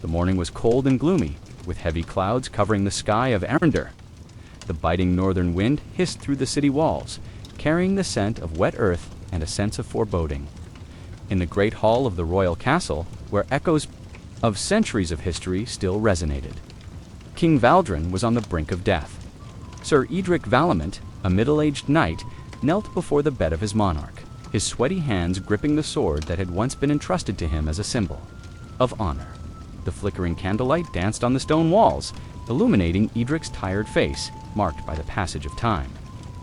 The morning was cold and gloomy, with heavy clouds covering the sky of Arandor. The biting northern wind hissed through the city walls, carrying the scent of wet earth and a sense of foreboding. In the great hall of the royal castle, where echoes of centuries of history still resonated, King Valdrin was on the brink of death. Sir Edric Valamant, a middle-aged knight, knelt before the bed of his monarch, his sweaty hands gripping the sword that had once been entrusted to him as a symbol of honor. The flickering candlelight danced on the stone walls, illuminating Edric's tired face, marked by the passage of time.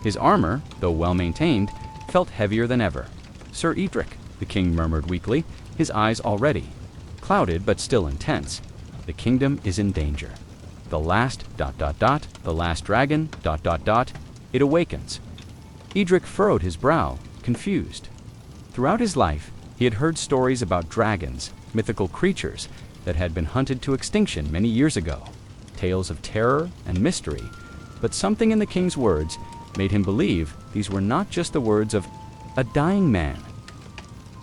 His armor, though well-maintained, felt heavier than ever. "Sir Edric," the king murmured weakly, his eyes already clouded but still intense. "The kingdom is in danger. The last ... the last dragon ... it awakens." Edric furrowed his brow, confused. Throughout his life, he had heard stories about dragons, mythical creatures that had been hunted to extinction many years ago, tales of terror and mystery, but something in the king's words made him believe these were not just the words of a dying man.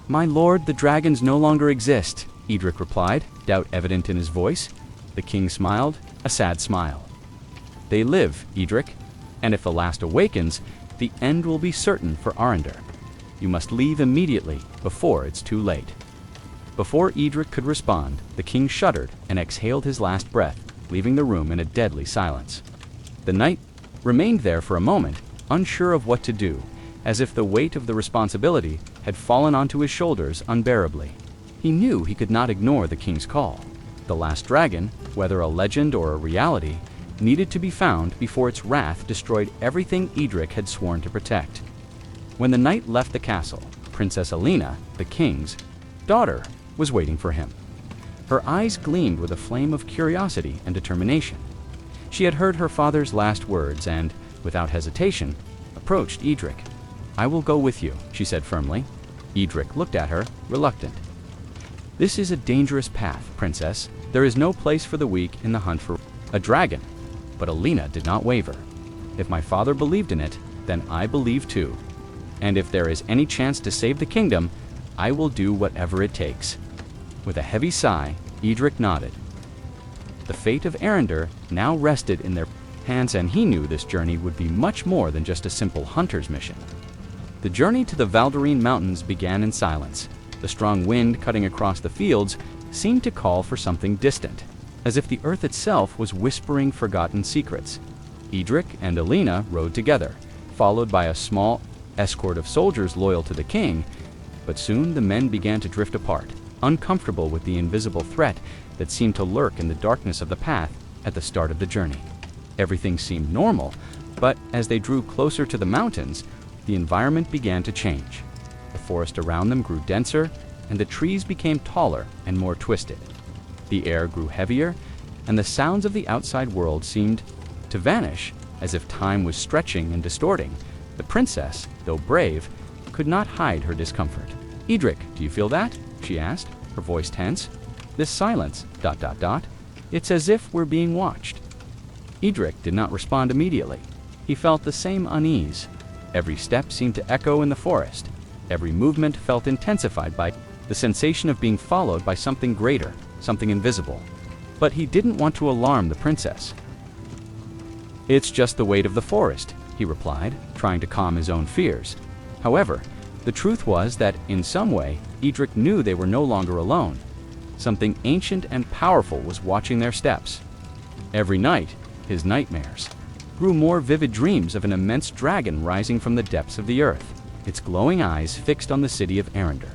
"My lord, the dragons no longer exist," Edric replied, doubt evident in his voice. The king smiled, a sad smile. "They live, Edric, and if the last awakens, the end will be certain for Arandor. You must leave immediately, before it's too late." Before Edric could respond, the king shuddered and exhaled his last breath, leaving the room in a deadly silence. The knight remained there for a moment, unsure of what to do, as if the weight of the responsibility had fallen onto his shoulders unbearably. He knew he could not ignore the king's call. The last dragon, whether a legend or a reality, needed to be found before its wrath destroyed everything Edric had sworn to protect. When the knight left the castle, Princess Alina, the king's daughter, was waiting for him. Her eyes gleamed with a flame of curiosity and determination. She had heard her father's last words and, without hesitation, approached Edric. "I will go with you," she said firmly. Edric looked at her, reluctant. "This is a dangerous path, princess. There is no place for the weak in the hunt for a dragon." But Alina did not waver. "If my father believed in it, then I believe too. And if there is any chance to save the kingdom, I will do whatever it takes." With a heavy sigh, Edric nodded. The fate of Arandor now rested in their hands, and he knew this journey would be much more than just a simple hunter's mission. The journey to the Valdorine Mountains began in silence. The strong wind cutting across the fields seemed to call for something distant, as if the earth itself was whispering forgotten secrets. Edric and Alina rode together, followed by a small escort of soldiers loyal to the king, but soon the men began to drift apart, uncomfortable with the invisible threat that seemed to lurk in the darkness of the path at the start of the journey. Everything seemed normal, but as they drew closer to the mountains, the environment began to change. The forest around them grew denser, and the trees became taller and more twisted. The air grew heavier, and the sounds of the outside world seemed to vanish, as if time was stretching and distorting. The princess, though brave, could not hide her discomfort. "Edric, do you feel that?" she asked, her voice tense. "This silence, ... it's as if we're being watched." Edric did not respond immediately. He felt the same unease. Every step seemed to echo in the forest. Every movement felt intensified by the sensation of being followed by something greater, something invisible. But he didn't want to alarm the princess. "It's just the weight of the forest," he replied, trying to calm his own fears. However, the truth was that, in some way, Edric knew they were no longer alone. Something ancient and powerful was watching their steps. Every night, his nightmares grew more vivid dreams of an immense dragon rising from the depths of the earth, its glowing eyes fixed on the city of Arandor.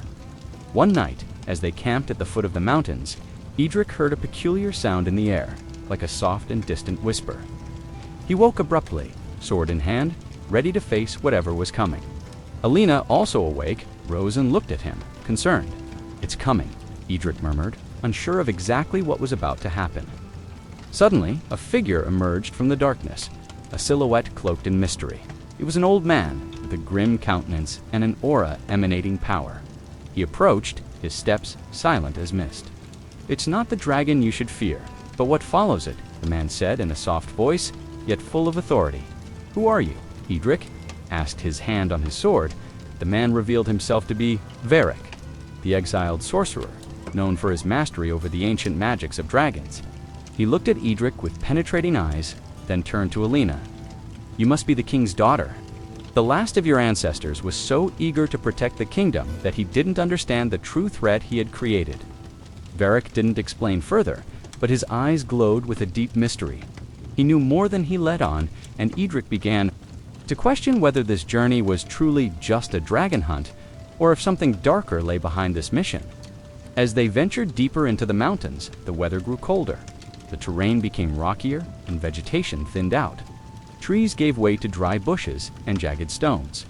One night, as they camped at the foot of the mountains, Edric heard a peculiar sound in the air, like a soft and distant whisper. He woke abruptly, sword in hand, ready to face whatever was coming. Alina, also awake, rose and looked at him, concerned. "It's coming," Edric murmured, unsure of exactly what was about to happen. Suddenly, a figure emerged from the darkness, a silhouette cloaked in mystery. It was an old man, with a grim countenance and an aura emanating power. He approached, his steps silent as mist. "It's not the dragon you should fear, but what follows it," the man said in a soft voice, yet full of authority. "Who are you?" Edric asked, his hand on his sword. The man revealed himself to be Varric, the exiled sorcerer, known for his mastery over the ancient magics of dragons. He looked at Edric with penetrating eyes, then turned to Alina. "You must be the king's daughter. The last of your ancestors was so eager to protect the kingdom that he didn't understand the true threat he had created." Varric didn't explain further, but his eyes glowed with a deep mystery. He knew more than he let on, and Edric began to question whether this journey was truly just a dragon hunt, or if something darker lay behind this mission. As they ventured deeper into the mountains, the weather grew colder. The terrain became rockier, and vegetation thinned out. Trees gave way to dry bushes and jagged stones.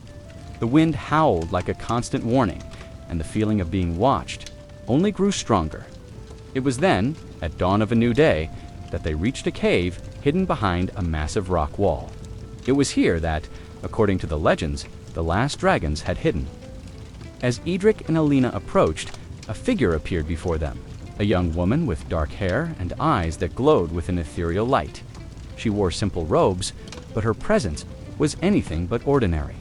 The wind howled like a constant warning, and the feeling of being watched only grew stronger. It was then, at dawn of a new day, that they reached a cave hidden behind a massive rock wall. It was here that, according to the legends, the last dragons had hidden. As Edric and Alina approached, a figure appeared before them, a young woman with dark hair and eyes that glowed with an ethereal light. She wore simple robes, but her presence was anything but ordinary.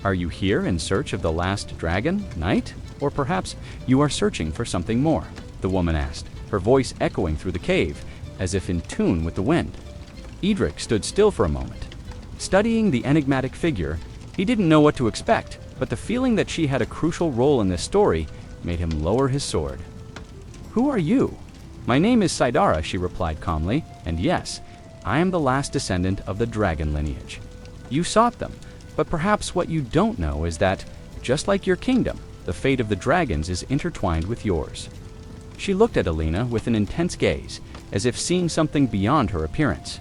"Are you here in search of the last dragon, knight? Or perhaps you are searching for something more?" the woman asked, her voice echoing through the cave, as if in tune with the wind. Edric stood still for a moment. Studying the enigmatic figure, he didn't know what to expect, but the feeling that she had a crucial role in this story made him lower his sword. "Who are you?" "My name is Saidara," she replied calmly, "and yes, I am the last descendant of the dragon lineage. You sought them, but perhaps what you don't know is that, just like your kingdom, the fate of the dragons is intertwined with yours." She looked at Alina with an intense gaze, as if seeing something beyond her appearance.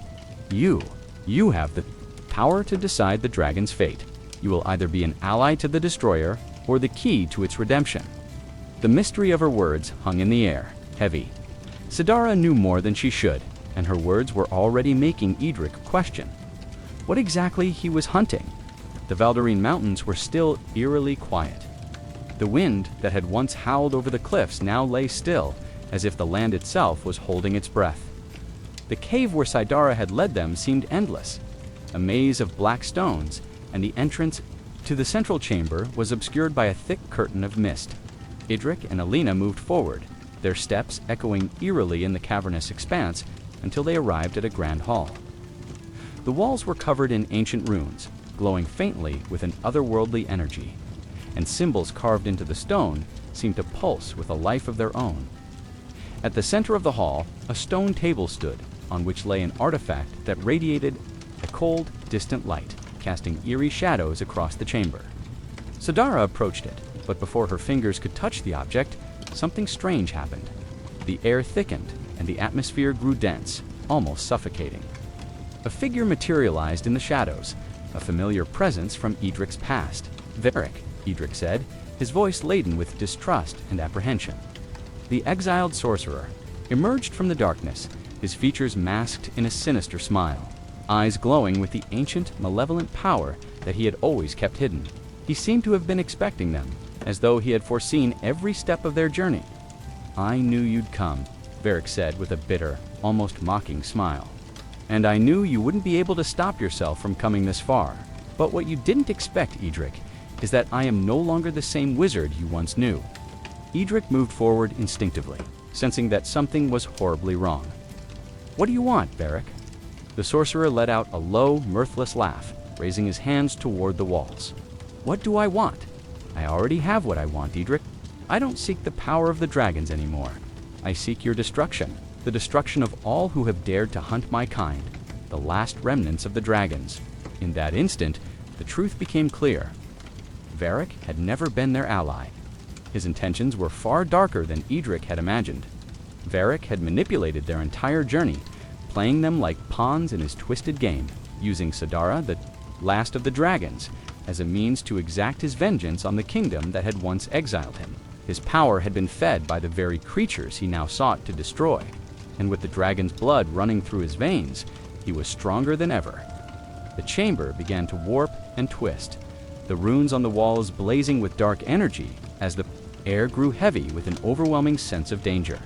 You have the power to decide the dragon's fate. You will either be an ally to the destroyer or the key to its redemption." The mystery of her words hung in the air, heavy. Saidara knew more than she should, and her words were already making Edric question what exactly he was hunting. The Valdarine Mountains were still eerily quiet. The wind that had once howled over the cliffs now lay still, as if the land itself was holding its breath. The cave where Saidara had led them seemed endless, a maze of black stones, and the entrance to the central chamber was obscured by a thick curtain of mist. Edric and Alina moved forward, their steps echoing eerily in the cavernous expanse until they arrived at a grand hall. The walls were covered in ancient runes, glowing faintly with an otherworldly energy, and symbols carved into the stone seemed to pulse with a life of their own. At the center of the hall, a stone table stood, on which lay an artifact that radiated a cold, distant light, casting eerie shadows across the chamber. Saidara approached it, but before her fingers could touch the object, something strange happened. The air thickened, and the atmosphere grew dense, almost suffocating. A figure materialized in the shadows, a familiar presence from Edric's past. "Varric," Edric said, his voice laden with distrust and apprehension. The exiled sorcerer emerged from the darkness, his features masked in a sinister smile, eyes glowing with the ancient, malevolent power that he had always kept hidden. He seemed to have been expecting them, as though he had foreseen every step of their journey. "I knew you'd come," Varric said with a bitter, almost mocking smile. "And I knew you wouldn't be able to stop yourself from coming this far. But what you didn't expect, Edric, is that I am no longer the same wizard you once knew." Edric moved forward instinctively, sensing that something was horribly wrong. "What do you want, Varric?" The sorcerer let out a low, mirthless laugh, raising his hands toward the walls. "What do I want? I already have what I want, Edric. I don't seek the power of the dragons anymore. I seek your destruction, the destruction of all who have dared to hunt my kind, the last remnants of the dragons." In that instant, the truth became clear. Varric had never been their ally. His intentions were far darker than Edric had imagined. Varric had manipulated their entire journey, playing them like pawns in his twisted game, using Saidara, the last of the dragons, as a means to exact his vengeance on the kingdom that had once exiled him. His power had been fed by the very creatures he now sought to destroy, and with the dragon's blood running through his veins, he was stronger than ever. The chamber began to warp and twist, the runes on the walls blazing with dark energy as the air grew heavy with an overwhelming sense of danger.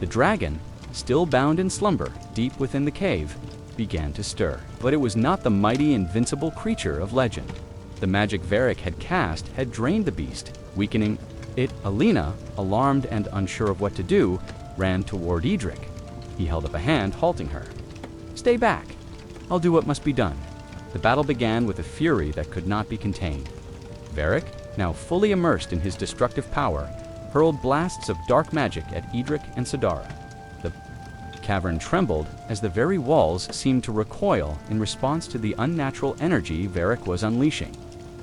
The dragon, still bound in slumber deep within the cave, began to stir. But it was not the mighty, invincible creature of legend. The magic Varric had cast had drained the beast, weakening Alina, alarmed and unsure of what to do, ran toward Edric. He held up a hand, halting her. "Stay back. I'll do what must be done." The battle began with a fury that could not be contained. Varric, now fully immersed in his destructive power, hurled blasts of dark magic at Edric and Sidara. The cavern trembled as the very walls seemed to recoil in response to the unnatural energy Varric was unleashing.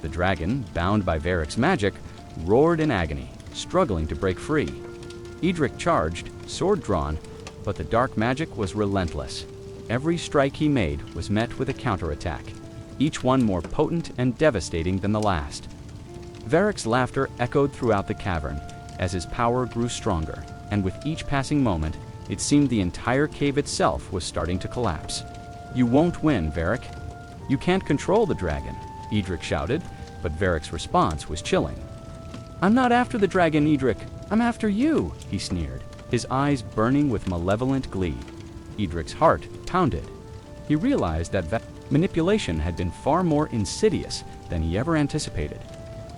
The dragon, bound by Varric's magic, roared in agony, struggling to break free. Edric charged, sword drawn, but the dark magic was relentless. Every strike he made was met with a counterattack, each one more potent and devastating than the last. Varric's laughter echoed throughout the cavern as his power grew stronger, and with each passing moment, it seemed the entire cave itself was starting to collapse. "You won't win, Varric. You can't control the dragon," Edric shouted, but Varric's response was chilling. "I'm not after the dragon, Edric. I'm after you," he sneered, his eyes burning with malevolent glee. Edric's heart pounded. He realized that manipulation had been far more insidious than he ever anticipated.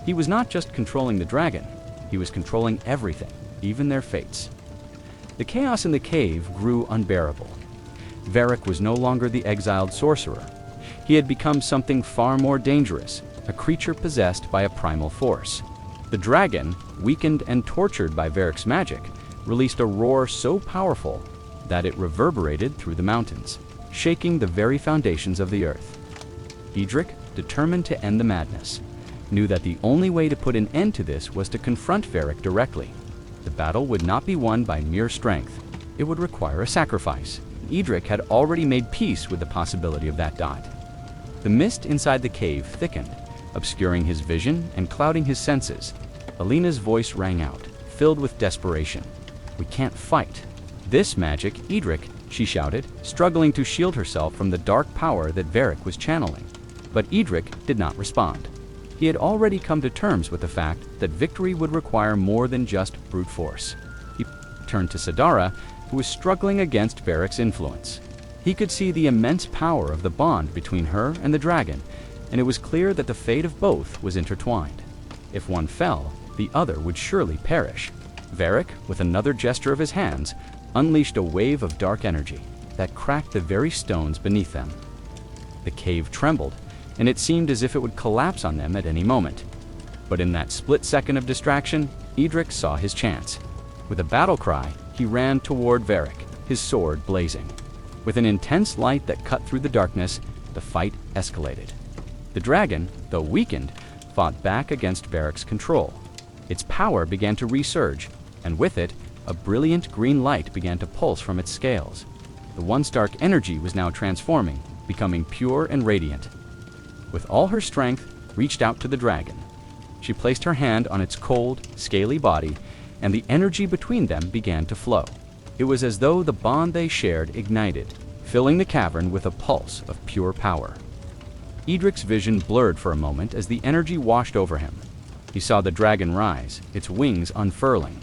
He was not just controlling the dragon, he was controlling everything, even their fates. The chaos in the cave grew unbearable. Varric was no longer the exiled sorcerer. He had become something far more dangerous, a creature possessed by a primal force. The dragon, weakened and tortured by Varric's magic, released a roar so powerful that it reverberated through the mountains, shaking the very foundations of the earth. Edric, determined to end the madness, knew that the only way to put an end to this was to confront Varric directly. The battle would not be won by mere strength. It would require a sacrifice. Edric had already made peace with the possibility of that dot. The mist inside the cave thickened, obscuring his vision and clouding his senses. Alina's voice rang out, filled with desperation. "We can't fight." "This magic, Edric," she shouted, struggling to shield herself from the dark power that Varric was channeling. But Edric did not respond. He had already come to terms with the fact that victory would require more than just brute force. He turned to Sidara, who was struggling against Varric's influence. He could see the immense power of the bond between her and the dragon, and it was clear that the fate of both was intertwined. If one fell, the other would surely perish. Varric, with another gesture of his hands, unleashed a wave of dark energy that cracked the very stones beneath them. The cave trembled, and it seemed as if it would collapse on them at any moment. But in that split second of distraction, Edric saw his chance. With a battle cry, he ran toward Varric, his sword blazing. With an intense light that cut through the darkness, the fight escalated. The dragon, though weakened, fought back against Varric's control. Its power began to resurge, and with it, a brilliant green light began to pulse from its scales. The once dark energy was now transforming, becoming pure and radiant. With all her strength, reached out to the dragon. She placed her hand on its cold, scaly body, and the energy between them began to flow. It was as though the bond they shared ignited, filling the cavern with a pulse of pure power. Edric's vision blurred for a moment as the energy washed over him. He saw the dragon rise, its wings unfurling.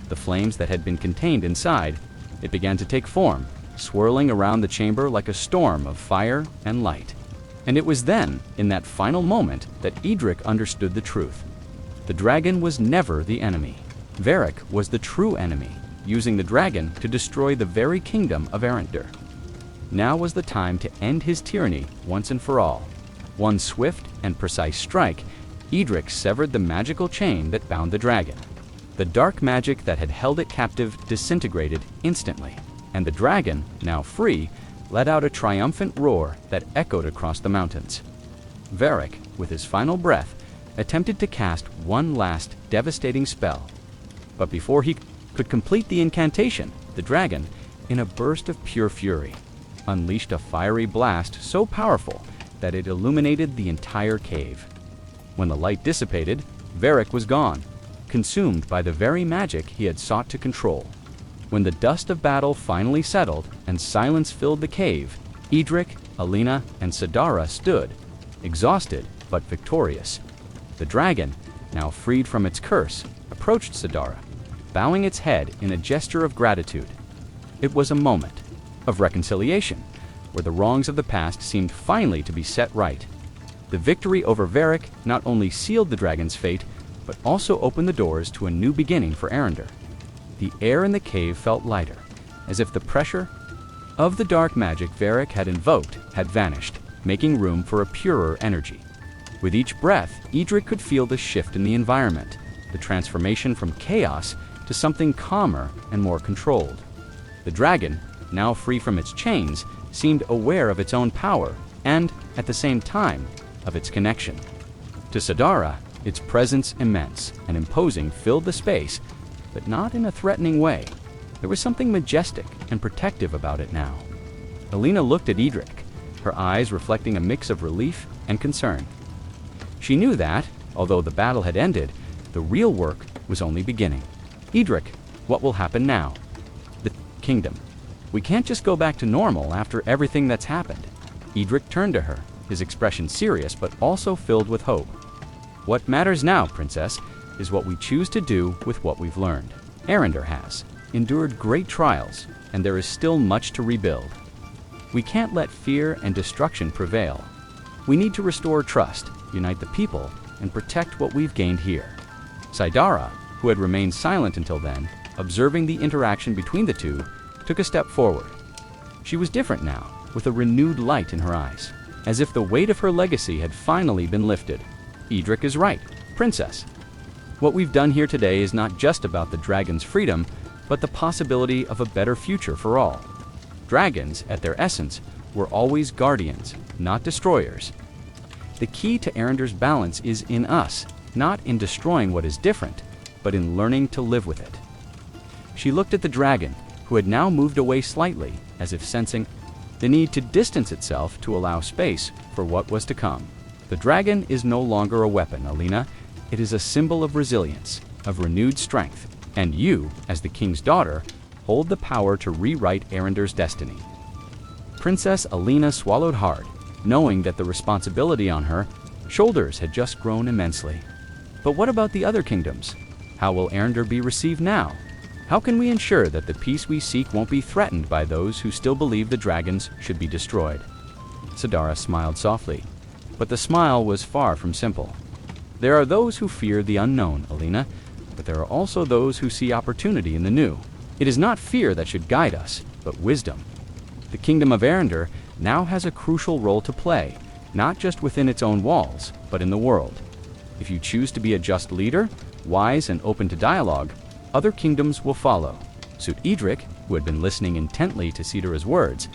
The flames that had been contained inside, it began to take form, swirling around the chamber like a storm of fire and light. And it was then, in that final moment, that Edric understood the truth. The dragon was never the enemy. Varric was the true enemy, using the dragon to destroy the very kingdom of Arandor. Now was the time to end his tyranny once and for all. One swift and precise strike, Edric severed the magical chain that bound the dragon. The dark magic that had held it captive disintegrated instantly, and the dragon, now free, let out a triumphant roar that echoed across the mountains. Varric, with his final breath, attempted to cast one last devastating spell. But before he could complete the incantation, the dragon, in a burst of pure fury, unleashed a fiery blast so powerful that it illuminated the entire cave. When the light dissipated, Varric was gone, consumed by the very magic he had sought to control. When the dust of battle finally settled and silence filled the cave, Edric, Alina, and Sidara stood, exhausted but victorious. The dragon, now freed from its curse, approached Sidara, bowing its head in a gesture of gratitude. It was a moment of reconciliation, where the wrongs of the past seemed finally to be set right. The victory over Varric not only sealed the dragon's fate, but also opened the doors to a new beginning for Arandor. The air in the cave felt lighter, as if the pressure of the dark magic Varric had invoked had vanished, making room for a purer energy. With each breath, Edric could feel the shift in the environment, the transformation from chaos to something calmer and more controlled. The dragon, now free from its chains, seemed aware of its own power and, at the same time, of its connection. To Sidara, its presence immense and imposing filled the space, but not in a threatening way. There was something majestic and protective about it now. Alina looked at Edric, her eyes reflecting a mix of relief and concern. She knew that, although the battle had ended, the real work was only beginning. Edric, what will happen now? The kingdom. We can't just go back to normal after everything that's happened. Edric turned to her, his expression serious but also filled with hope. What matters now, Princess, is what we choose to do with what we've learned. Arandor has endured great trials, and there is still much to rebuild. We can't let fear and destruction prevail. We need to restore trust, unite the people, and protect what we've gained here. Sidara, who had remained silent until then, observing the interaction between the two, took a step forward. She was different now, with a renewed light in her eyes, as if the weight of her legacy had finally been lifted. Edric is right, Princess. What we've done here today is not just about the dragon's freedom, but the possibility of a better future for all. Dragons, at their essence, were always guardians, not destroyers. The key to Arandor's balance is in us, not in destroying what is different, but in learning to live with it. She looked at the dragon, who had now moved away slightly, as if sensing the need to distance itself to allow space for what was to come. The dragon is no longer a weapon, Alina. It is a symbol of resilience, of renewed strength, and you, as the king's daughter, hold the power to rewrite Arandor's destiny. Princess Alina swallowed hard, knowing that the responsibility on her shoulders had just grown immensely. But what about the other kingdoms? How will Arandor be received now? How can we ensure that the peace we seek won't be threatened by those who still believe the dragons should be destroyed? Sidara smiled softly, but the smile was far from simple. There are those who fear the unknown, Alina, but there are also those who see opportunity in the new. It is not fear that should guide us, but wisdom. The kingdom of Arandor now has a crucial role to play, not just within its own walls, but in the world. If you choose to be a just leader, wise and open to dialogue, other kingdoms will follow. Suit Edric, who had been listening intently to Sidara's words,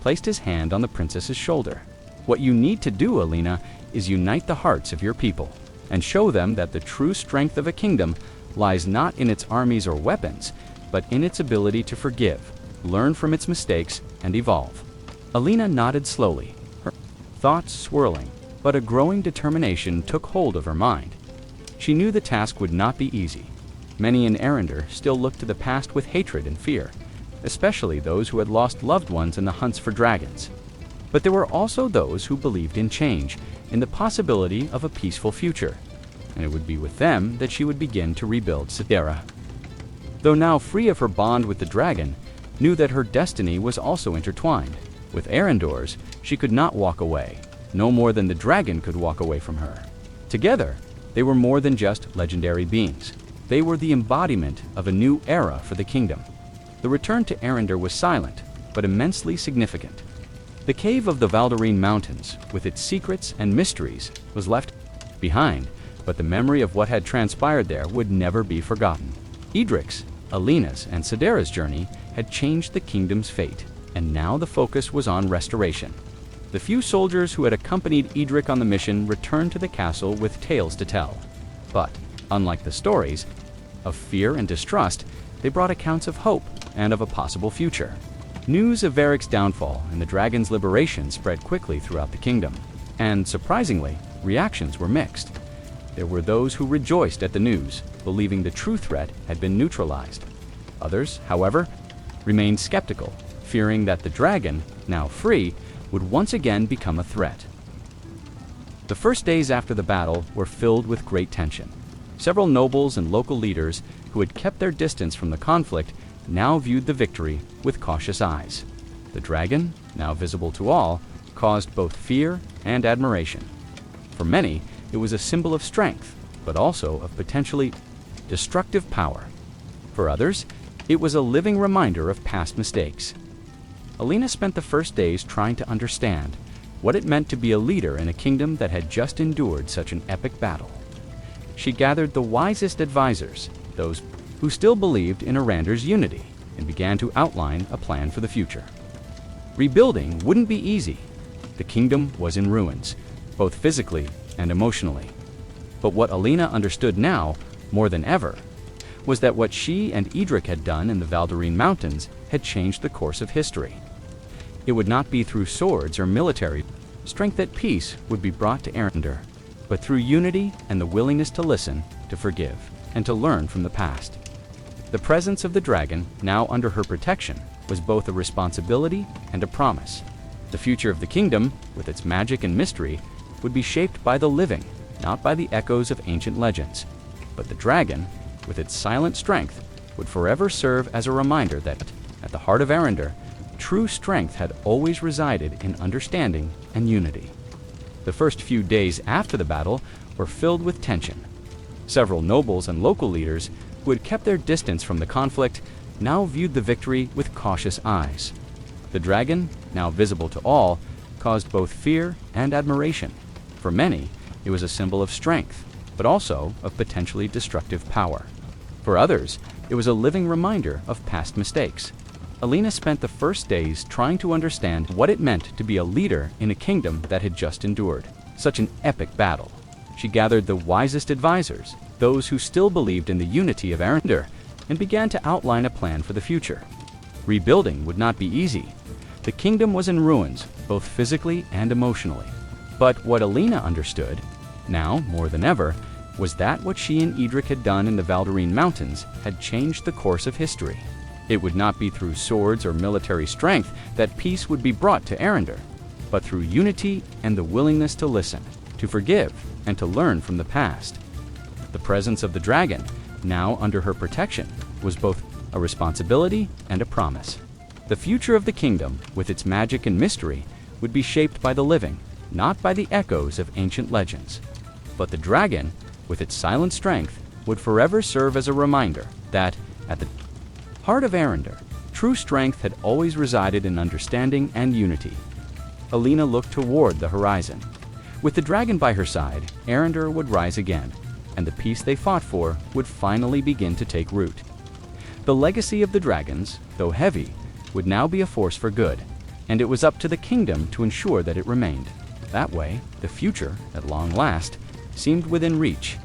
placed his hand on the princess's shoulder. What you need to do, Alina, is unite the hearts of your people, and show them that the true strength of a kingdom lies not in its armies or weapons, but in its ability to forgive, learn from its mistakes, and evolve. Alina nodded slowly, her thoughts swirling, but a growing determination took hold of her mind. She knew the task would not be easy. Many in Arandor still looked to the past with hatred and fear, especially those who had lost loved ones in the hunts for dragons. But there were also those who believed in change, in the possibility of a peaceful future, and it would be with them that she would begin to rebuild Sidara. Though now free of her bond with the dragon, knew that her destiny was also intertwined. With Arandor's, she could not walk away, no more than the dragon could walk away from her. Together, they were more than just legendary beings. They were the embodiment of a new era for the kingdom. The return to Arandor was silent, but immensely significant. The cave of the Valdarine Mountains, with its secrets and mysteries, was left behind, but the memory of what had transpired there would never be forgotten. Edric's, Alina's, and Sidara's journey had changed the kingdom's fate, and now the focus was on restoration. The few soldiers who had accompanied Edric on the mission returned to the castle with tales to tell. But, unlike the stories of fear and distrust, they brought accounts of hope and of a possible future. News of Varric's downfall and the dragon's liberation spread quickly throughout the kingdom, and surprisingly, reactions were mixed. There were those who rejoiced at the news, believing the true threat had been neutralized. Others, however, remained skeptical, fearing that the dragon, now free, would once again become a threat. The first days after the battle were filled with great tension. Several nobles and local leaders who had kept their distance from the conflict now viewed the victory with cautious eyes. The dragon, now visible to all, caused both fear and admiration. For many, it was a symbol of strength, but also of potentially destructive power. For others, it was a living reminder of past mistakes. Alina spent the first days trying to understand what it meant to be a leader in a kingdom that had just endured such an epic battle. She gathered the wisest advisors, those who still believed in Arandor's unity, and began to outline a plan for the future. Rebuilding wouldn't be easy. The kingdom was in ruins, both physically and emotionally. But what Alina understood now, more than ever, was that what she and Edric had done in the Valdarine Mountains had changed the course of history. It would not be through swords or military strength that peace would be brought to Arandor, but through unity and the willingness to listen, to forgive, and to learn from the past. The presence of the dragon, now under her protection, was both a responsibility and a promise. The future of the kingdom, with its magic and mystery, would be shaped by the living, not by the echoes of ancient legends. But the dragon, with its silent strength, would forever serve as a reminder that, at the heart of Arandor, true strength had always resided in understanding and unity. The first few days after the battle were filled with tension. Several nobles and local leaders who had kept their distance from the conflict now viewed the victory with cautious eyes. The dragon, now visible to all, caused both fear and admiration. For many, it was a symbol of strength, but also of potentially destructive power. For others, it was a living reminder of past mistakes. Alina spent the first days trying to understand what it meant to be a leader in a kingdom that had just endured such an epic battle. She gathered the wisest advisors, those who still believed in the unity of Arandor, and began to outline a plan for the future. Rebuilding would not be easy. The kingdom was in ruins, both physically and emotionally. But what Alina understood, now more than ever, was that what she and Edric had done in the Valdarine Mountains had changed the course of history. It would not be through swords or military strength that peace would be brought to Arandor, but through unity and the willingness to listen, to forgive, and to learn from the past. The presence of the dragon, now under her protection, was both a responsibility and a promise. The future of the kingdom, with its magic and mystery, would be shaped by the living, not by the echoes of ancient legends. But the dragon, with its silent strength, would forever serve as a reminder that, at the heart of Arandor, true strength had always resided in understanding and unity. Alina looked toward the horizon. With the dragon by her side, Arandor would rise again, and the peace they fought for would finally begin to take root. The legacy of the dragons, though heavy, would now be a force for good, and it was up to the kingdom to ensure that it remained. That way, the future, at long last, seemed within reach,